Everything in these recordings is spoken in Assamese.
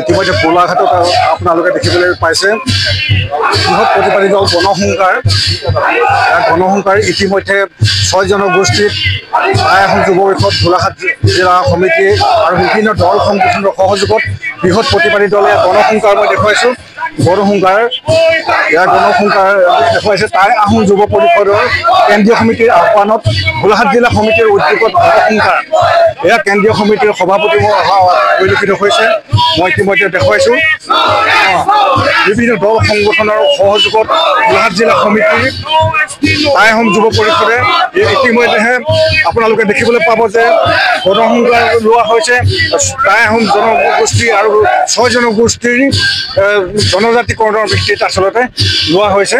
ইতিমধ্যে গোলাঘাটত আপোনালোকে দেখিবলৈ পাইছে বৃহৎ প্ৰতিবাদী দল গণসংকাৰ ইতিমধ্যে 6 জনগোষ্ঠীত প্ৰায় এখন যুৱ পৰিষদ গোলাঘাট জিলা সমিতি আৰু বিভিন্ন দল সংগঠনৰ সহযোগত বৃহৎ প্ৰতিবাদী দলে গণসংকাৰ মই দেখুৱাইছোঁ গণসংকাৰ দেখুৱাইছে টাই আহোম যুৱ পৰিষদৰ কেন্দ্ৰীয় সমিতিৰ আহ্বানত গোলাঘাট জিলা সমিতিৰ উদ্যোগত গণসংকাৰ এয়া কেন্দ্ৰীয় সমিতিৰ সভাপতি পৰিলক্ষিত হৈছে মই ইতিমধ্যে দেখুৱাইছোঁ বিভিন্ন দল সংগঠনৰ সহযোগত গোলাঘাট জিলা সমিতি টাই আহোম যুৱ পৰিষদে ইতিমধ্যে আপোনালোকে দেখিবলৈ পাব যে গণসংকাৰ লোৱা হৈছে টাই আহোম জনগোষ্ঠী আৰু 6 জনগোষ্ঠীৰ জনজাতিকৰণৰ ভিত্তিত আচলতে লোৱা হৈছে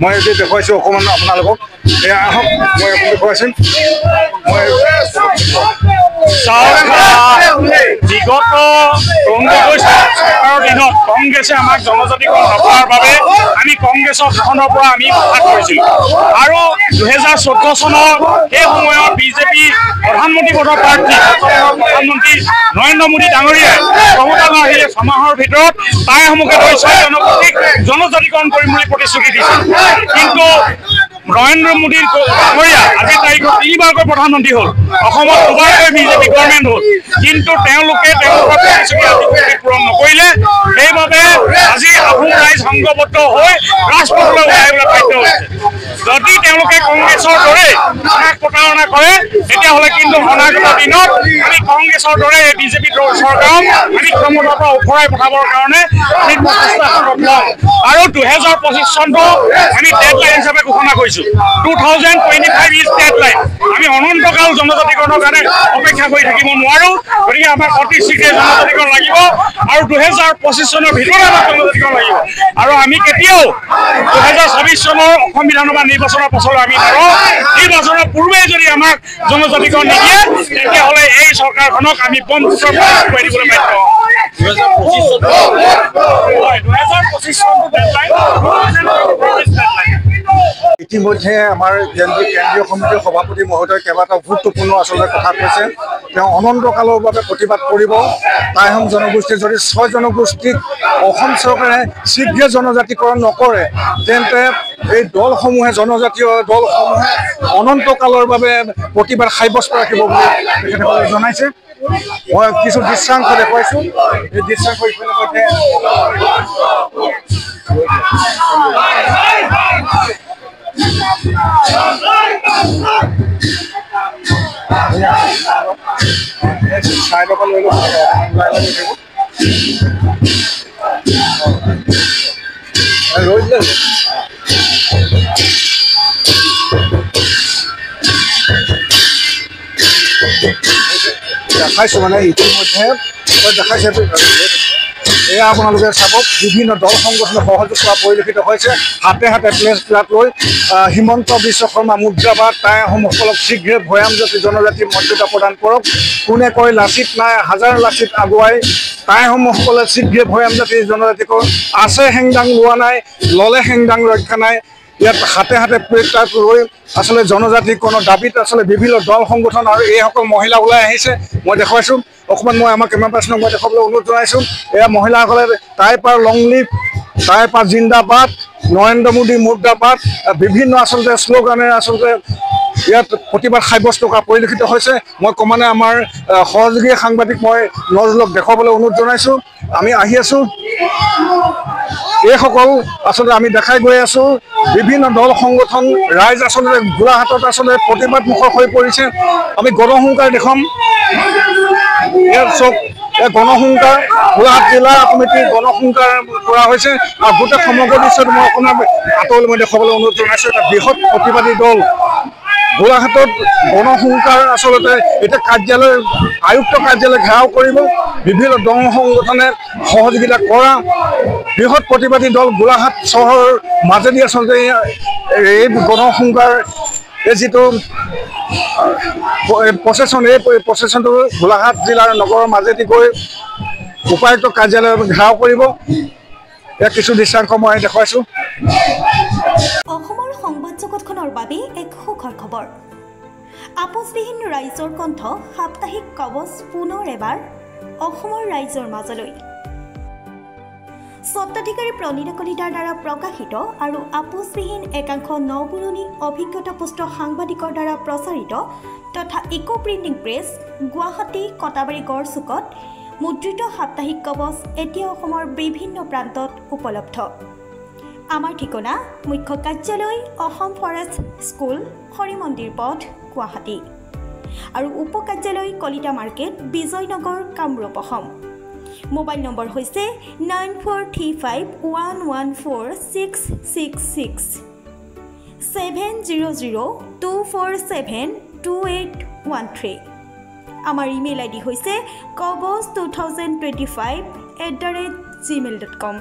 মই এতিয়া দেখুৱাইছোঁ অকণমান আপোনালোকক এয়া আহক মই দেখুৱাইছোঁ মই বিগত চৰকাৰৰ দিনত কংগ্ৰেছে আমাক জনজাতিকৰণ নকৰাৰ বাবে আমি কংগ্ৰেছৰ শাসনৰ পৰা আমি বাধা কৰিছিলোঁ আৰু 2014 চনৰ সেই সময়ত বিজেপি প্ৰধানমন্ত্ৰী পদৰ প্ৰাৰ্থী প্ৰধানমন্ত্ৰী নৰেন্দ্ৰ মোদী ডাঙৰীয়াই ক্ষমতালৈ আহিলে 6 মাহৰ ভিতৰত টাই আহোমকে ধৰি 6 জনগোষ্ঠীক জনজাতিকৰণ কৰিম বুলি প্ৰতিশ্ৰুতি দিছিল কিন্তু নৰেন্দ্ৰ মোদীৰ ডাঙৰীয়া আজিৰ তাৰিখত 3বাৰকৈ প্ৰধানমন্ত্ৰী হ'ল অসমত 2বাৰকৈ বিজেপি গভৰ্ণমেণ্ট হ'ল কিন্তু তেওঁলোকে তেওঁলোকৰ প্ৰতিশ্ৰুতি পূৰণ নকৰিলে সেইবাবে আজি আহোম ৰাইজ সংঘবদ্ধ হৈ ৰাজপথলৈ ওলাই আহিবলৈ বাধ্য হৈছে যদি তেওঁলোকে কংগ্ৰেছৰ দৰে আমাক প্ৰতাৰণা কৰে তেতিয়াহ'লে কিন্তু অনাগত দিনত আমি কংগ্ৰেছৰ দৰে বিজেপি চৰকাৰক আমি ক্ষমতাৰ পৰা উফৰাই পঠাবৰ কাৰণে আমি প্ৰচেষ্টা হাতত ল'ম আৰু 2025 চনটো আমি ডেডলাইন হিচাপে ঘোষণা কৰিছোঁ 2025 ইজ ডেডলাইন আমি অনন্তকাল জনজাতিকৰণৰ কাৰণে অপেক্ষা কৰি থাকিব নোৱাৰোঁ গতিকে আমাক অতি শীঘ্ৰে জনজাতিকৰণ লাগিব আৰু 2025 চনৰ ভিতৰত আমাক জনজাতিকৰণ লাগিব আৰু আমি কেতিয়াও 2026 চনৰ অসম বিধানসভা নিৰ্বাচনৰ পাছলৈ আমি নৰওঁ নিৰ্বাচনৰ পূৰ্বে যদি আমাক জনজাতিকৰণ নিদিয়ে তেতিয়াহ'লে এই চৰকাৰখনক আমি বন্ধুত্বৰ কৰি দিবলৈ বাধ্য হ'ম 2025 চনটো ডেডলাইন ইতিমধ্যে আমাৰ কেন্দ্ৰীয় সমিতিৰ সভাপতি মহোদয় কেইবাটাও গুৰুত্বপূৰ্ণ আচলতে কথা কৈছে তেওঁ অনন্তকালৰ বাবে প্ৰতিবাদ কৰিব টাই আহোম জনগোষ্ঠীৰ যদি 6 জনগোষ্ঠীক অসম চৰকাৰে শীঘ্ৰে জনজাতিকৰণ নকৰে তেন্তে এই দলসমূহে জনজাতীয় দলসমূহে অনন্তকালৰ বাবে প্ৰতিবাদ সাব্যস্ত ৰাখিব বুলি তেখেতসকলে জনাইছে মই কিছু দৃশ্যাংশ দেখুৱাইছোঁ এই দৃশ্যাংশ ইতিমধ্যে চাইডৰ পৰা লৈ দেখাইছোঁ মানে ইতিমধ্যে দেখাইছে এয়া আপোনালোকে চাব বিভিন্ন দল সংগঠনৰ সহযোগ কৰা পৰিলক্ষিত হৈছে হাতে হাতে প্লেট লৈ হিমন্ত বিশ্ব শৰ্মা মুদ্ৰাবাদ টাই আহোমসকলক শীঘ্ৰে ভৈয়াম জাতি জনজাতি মৰ্যাদা প্ৰদান কৰক কোনে কয় লাচিত নাই হাজাৰ লাচিত আগুৱাই টাই আহোমসকলে শীঘ্ৰে ভৈয়াম জাতি জনজাতিকৰণ আছে হেংদাং লোৱা নাই ললে হেংদাং ৰক্ষা নাই ইয়াত হাতে হাতে প্লেট লৈ আসলে জনজাতিকৰণৰ দাবীত আসলে বিভিন্ন দল সংগঠন আৰু এইসকল মহিলা ওলাই আহিছে মই দেখুৱাইছোঁ অকণমান মই আমাৰ কেমেৰা পাৰ্চনক মই দেখাবলৈ অনুৰোধ জনাইছোঁ এয়া মহিলাসকলে টাই পাৰ লং লিভ টাই পাৰ জিন্দাবাদ নৰেন্দ্ৰ মোদী মুৰ্দাবাদ বিভিন্ন আচলতে শ্লোগানেৰে আচলতে ইয়াত প্ৰতিবাদ সাব্যস্ত কৰা পৰিলক্ষিত হৈছে মই ক্ৰমান্বয়ে আমাৰ সহযোগী সাংবাদিক মই নজৰুলক দেখুৱাবলৈ অনুৰোধ জনাইছোঁ আমি আহি আছোঁ এইসকল আচলতে আমি দেখাই গৈ আছোঁ বিভিন্ন দল সংগঠন ৰাইজ আচলতে গোলাঘাটত আচলতে প্ৰতিবাদমুখৰ হৈ পৰিছে আমি গণসংকাৰ দেখুৱাম ইয়াত চব গণসংকাৰ গোলাঘাট জিলা সমিতিৰ গণসংকাৰ কৰা হৈছে আৰু গোটেই সমগ্ৰ দৃশ্যত মই অকণমান আঁতৰলৈ মই দেখুৱাবলৈ অনুৰোধ জনাইছোঁ এটা বৃহৎ প্ৰতিবাদী দল গোলাঘাটত গণসংকাৰ আচলতে এতিয়া কাৰ্যালয় আয়ুক্ত কাৰ্যালয় ঘেৰাও কৰিব বিভিন্ন দল সংগঠনে সহযোগিতা কৰা বৃহৎ প্ৰতিবাদী দল গোলাঘাট চহৰৰ মাজেদি আচলতে এই গণসংকাৰ এই যিটো প্ৰচেছন এই প্ৰচেছনটো গোলাঘাট জিলাৰ নগৰৰ মাজেদি গৈ উপায়ুক্ত কাৰ্যালয় ঘেৰাও কৰিব ইয়াক কিছু দৃশ্যাংশ মই দেখুৱাইছোঁ অসমৰ সংবাদ জগতখনৰ বাবে এক সুখৰ খবৰ আপোচবিহীন ৰাইজৰ কণ্ঠ সাপ্তাহিক কবচ পুনৰ এবাৰ অসমৰ ৰাইজৰ মাজলৈ স্বত্বাধিকাৰী প্ৰণীতা কলিতাৰ দ্বাৰা প্ৰকাশিত আৰু আপোচবিহীন একাংশ নপুৰণি অভিজ্ঞতাপুষ্ট সাংবাদিকৰ দ্বাৰা প্ৰচাৰিত তথা eco printing press Guwahati Katabari গড়চুকত মুদ্ৰিত সাপ্তাহিক কবচ এতিয়া অসমৰ বিভিন্ন প্ৰান্তত উপলব্ধ। আমাৰ ঠিকনা মুখ্য কাৰ্যালয় অসম ফৰেষ্ট স্কুল হৰিমন্দিৰ পথ গুৱাহাটী আৰু উপ কাৰ্যালয় Kalita market Bijoynagar Kamrup Assam. Mobile number হৈছে 9435114666 70024728813। আমাৰ ইমেইল আইডি হৈছে kobos2025@gmail.com।